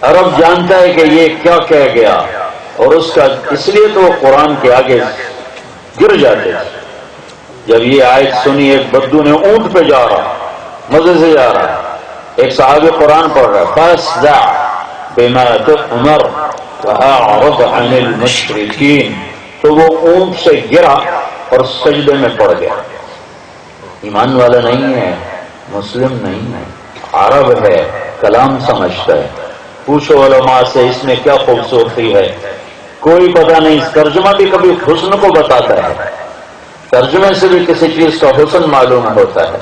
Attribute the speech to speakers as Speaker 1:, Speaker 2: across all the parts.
Speaker 1: عرب جانتا ہے کہ یہ کیا کہہ گیا، اور اس کا اس لیے تو وہ قرآن کے آگے گر جاتے تھے۔ جب یہ آیت سنی، ایک بدو نے اونٹ پہ جا رہا، مزے سے جا رہا، ایک صحابی قرآن پڑھ رہا، فاصدع بما تؤمر واعرض عن المشرکین، تو وہ اونٹ سے گرا اور سجدے میں پڑ گیا۔ ایمان والا نہیں ہے، مسلم نہیں ہے، عرب ہے، کلام سمجھتا ہے۔ پوچھو علماء سے اس میں کیا خوبصورتی ہے، کوئی پتہ نہیں۔ ترجمہ بھی کبھی حسن کو بتاتا ہے، ترجمے سے بھی کسی چیز کا حسن معلوم ہوتا ہے۔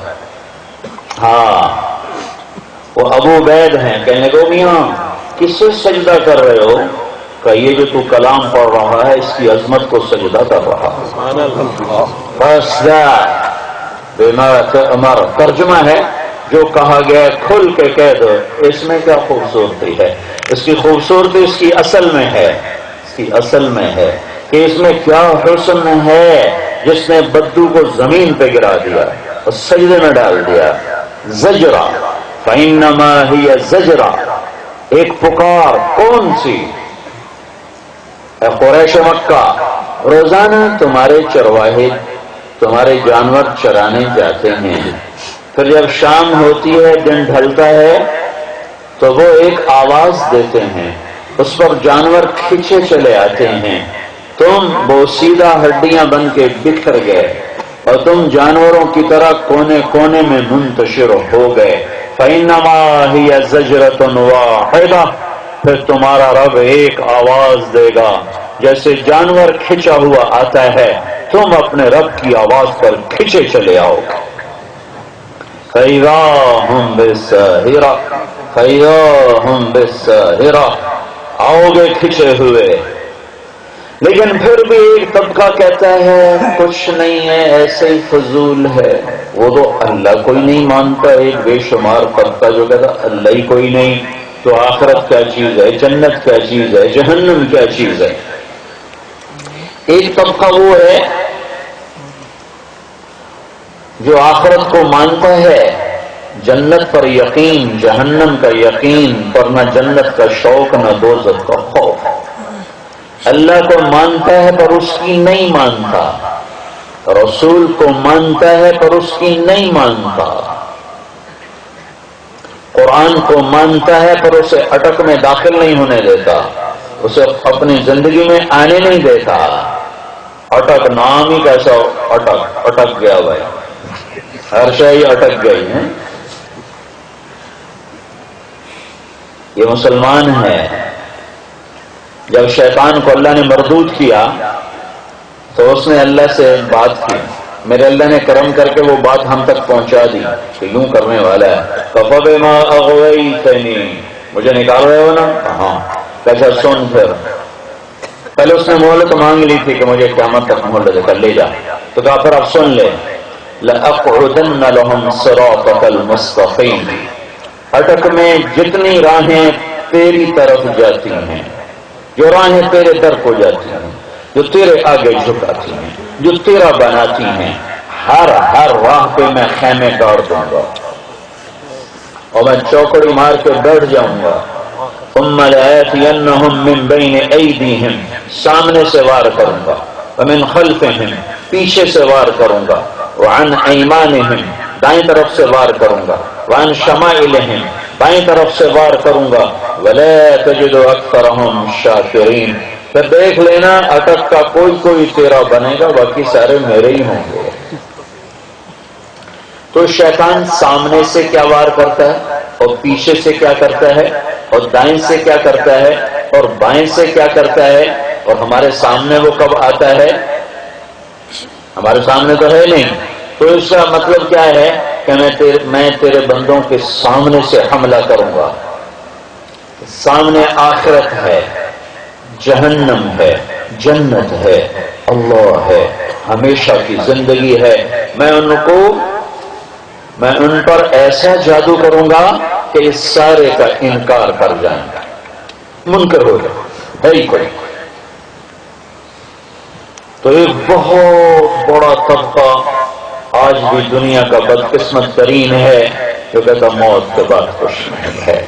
Speaker 1: ہاں، وہ ابو عبید ہیں، کہنے کو میاں کس سے سجدہ کر رہے ہو؟ کہ یہ جو تو کلام پڑھ رہا ہے اس کی عظمت کو سجدہ کر رہا۔ فاصدع بما تؤمر، ترجمہ ہے جو کہا گیا کھل کے کہہ دو۔ اس میں کیا خوبصورتی ہے؟ اس کی خوبصورتی اس کی اصل میں ہے، اس کی اصل میں ہے کہ اس میں کیا حسن ہے جس نے بدو کو زمین پہ گرا دیا اور سجدے میں ڈال دیا۔ زجرہ، فإنما هي زجرہ، ایک پکار، کون سی؟ اے قریش مکہ، روزانہ تمہارے چرواہے تمہارے جانور چرانے جاتے ہیں، پھر جب شام ہوتی ہے، دن ڈھلتا ہے، تو وہ ایک آواز دیتے ہیں، اس پر جانور کھینچے چلے آتے ہیں، تم بوسیدہ ہڈیاں بن کے بکھر گئے اور تم جانوروں کی طرح کونے کونے میں منتشر ہو گئے۔ فإنما هي زجرة واحدة، پھر تمہارا رب ایک آواز دے گا، جیسے جانور کھینچا ہوا آتا ہے، تم اپنے رب کی آواز پر کھینچے چلے آؤ۔ فَإِذَا هُمْ بِالسَّاهِرَةِ، فَإِذَا هُمْ بِالسَّاهِرَةِ، آؤ گے کھینچے ہوئے۔ لیکن پھر بھی ایک طبقہ کہتا ہے کچھ نہیں ہے، ایسے ہی فضول ہے، وہ تو اللہ کوئی نہیں مانتا۔ ایک بے شمار طبقہ جو کہتا اللہ ہی کوئی نہیں، تو آخرت کیا چیز ہے، جنت کیا چیز ہے، جہنم کیا چیز ہے۔ ایک طبقہ وہ ہے جو آخرت کو مانتا ہے، جنت پر یقین، جہنم کا یقین، پر نہ جنت کا شوق نہ دوزخ کا خوف۔ اللہ کو مانتا ہے پر اس کی نہیں مانتا، رسول کو مانتا ہے پر اس کی نہیں مانتا، قرآن کو مانتا ہے پر اسے اٹک میں داخل نہیں ہونے دیتا، اسے اپنی زندگی میں آنے نہیں دیتا۔ اٹک نام ہی کیسا، اٹک گیا بھائی، ہر شے اٹک گئی ہے۔ یہ مسلمان ہے۔ جب شیطان کو اللہ نے مردود کیا تو اس نے اللہ سے بات کی، میرے اللہ نے کرم کر کے وہ بات ہم تک پہنچا دی کہ یوں کرنے والا ہے۔ فَبِمَا أَغْوَيْتَنِي، مجھے نکال رہے ہو نا؟ ہاں، کیسا سن۔ پھر پہلے اس نے مہلت مانگ لی تھی کہ مجھے قیامت تک مہلت کر لے جا، تو کہا پھر اب سن لے، لَأَقْعُدَنَّ لَهُمْ صِرَاطَكَ الْمُسْتَقِيمَ، اٹک میں جتنی راہیں تیری طرف جاتی ہیں، جو راہیں تیرے در کو جاتی ہیں، جو تیرے آگے جھکاتی ہیں، جو تیرا بناتی ہیں، ہر راہ پہ میں خیمے گاڑ دوں گا اور میں چوکڑی مار کے بیٹھ جاؤں گا۔ ثم لآتینہم من بین ایدیہم، سامنے سے وار کروں گا، ومن خلفہم، پیچھے سے وار کروں گا، وعن ایمانہم، دائیں طرف سے وار کروں گا، وعن شمائلہم، بائیں طرف سے وار کروں گا، ولا تجد اکثرہم شاکرین، پھر دیکھ لینا اٹک کا کوئی تیرا بنے گا، باقی سارے میرے ہی ہوں گے۔ تو شیطان سامنے سے کیا وار کرتا ہے اور پیچھے سے کیا کرتا ہے اور دائیں سے کیا کرتا ہے اور بائیں سے کیا کرتا ہے، اور ہمارے سامنے وہ کب آتا ہے؟ ہمارے سامنے تو ہے نہیں۔ تو اس کا مطلب کیا ہے کہ میں تیرے بندوں کے سامنے سے حملہ کروں گا۔ سامنے آخرت ہے، جہنم ہے، جنت ہے، اللہ ہے، ہمیشہ کی زندگی ہے۔ میں ان پر ایسا جادو کروں گا کہ اس سارے کا انکار کر جائیں گا، منکر ہو جائے، ہے ہی کوئی۔ تو ایک بہت بڑا طبقہ آج بھی دنیا کا بدقسمت ترین ہے جو کہتا موت کے بعد کچھ نہیں ہے۔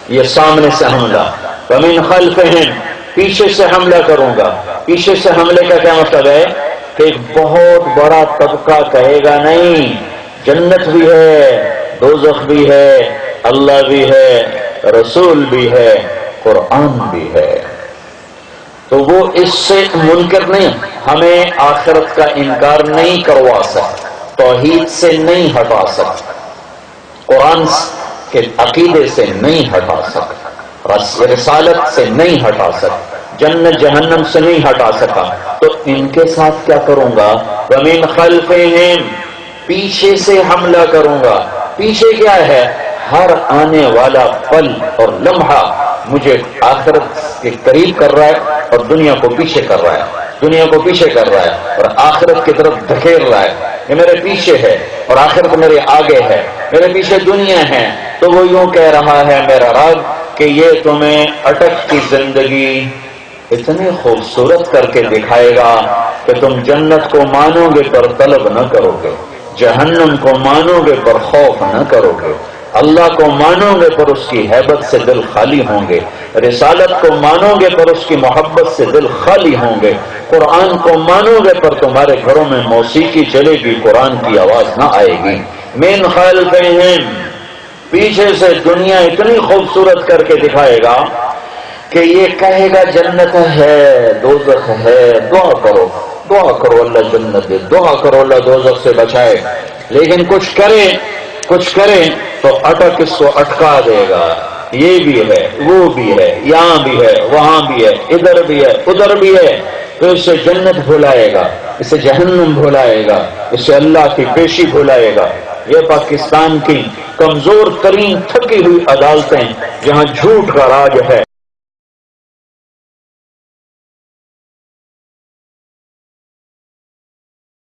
Speaker 1: یہ سامنے سے حملہ، ومن خلفہم، پیچھے سے حملہ کروں گا۔ پیچھے سے حملے کا کیا مطلب ہے کہ ایک بہت بڑا طبقہ کہے گا نہیں، جنت بھی ہے، دوزخ بھی ہے، اللہ بھی ہے، رسول بھی ہے، قرآن بھی ہے، تو وہ اس سے منکر نہیں، ہمیں آخرت کا انکار نہیں کروا سکتا، توحید سے نہیں ہٹا سکتا، قرآن کے عقیدے سے نہیں ہٹا سکتا، رسالت سے نہیں ہٹا سکتا، جنت جہنم سے نہیں ہٹا سکا، تو ان کے ساتھ کیا کروں گا؟ وَمِنْ خَلْفِهِمْ، پیچھے سے حملہ کروں گا۔ پیچھے کیا ہے؟ ہر آنے والا پل اور لمحہ مجھے آخرت کے قریب کر رہا ہے اور دنیا کو پیچھے کر رہا ہے، دنیا کو پیچھے کر رہا ہے اور آخرت کی طرف دھکیل رہا ہے۔ یہ میرے پیچھے ہے اور آخرت میرے آگے ہے، میرے پیچھے دنیا ہے، تو وہ یوں کہہ رہا ہے میرا رب کہ یہ تمہیں اٹکتی زندگی اتنی خوبصورت کر کے دکھائے گا کہ تم جنت کو مانو گے پر طلب نہ کرو گے، جہنم کو مانو گے پر خوف نہ کرو گے، اللہ کو مانو گے پر اس کی ہیبت سے دل خالی ہوں گے، رسالت کو مانو گے پر اس کی محبت سے دل خالی ہوں گے، قرآن کو مانو گے پر تمہارے گھروں میں موسیقی چلے گی، قرآن کی آواز نہ آئے گی۔ من خلفہم، پیچھے سے دنیا اتنی خوبصورت کر کے دکھائے گا کہ یہ کہے گا جنت ہے، دوزخ ہے، دعا کرو، دعا کرو اللہ جنت دے، دعا کرو اللہ دوزخ سے بچائے، لیکن کچھ کرے تو اٹک اس کو اٹکا دے گا، یہ بھی ہے، وہ بھی ہے، یہاں بھی ہے، وہاں بھی ہے، ادھر بھی ہے، ادھر بھی ہے، تو اس سے جنت بھلائے گا، اس سے جہنم بھلائے گا، اس سے اللہ کی پیشی بھلائے گا۔ یہ پاکستان کی کمزور ترین تھکی ہوئی عدالتیں جہاں جھوٹ کا راج ہے۔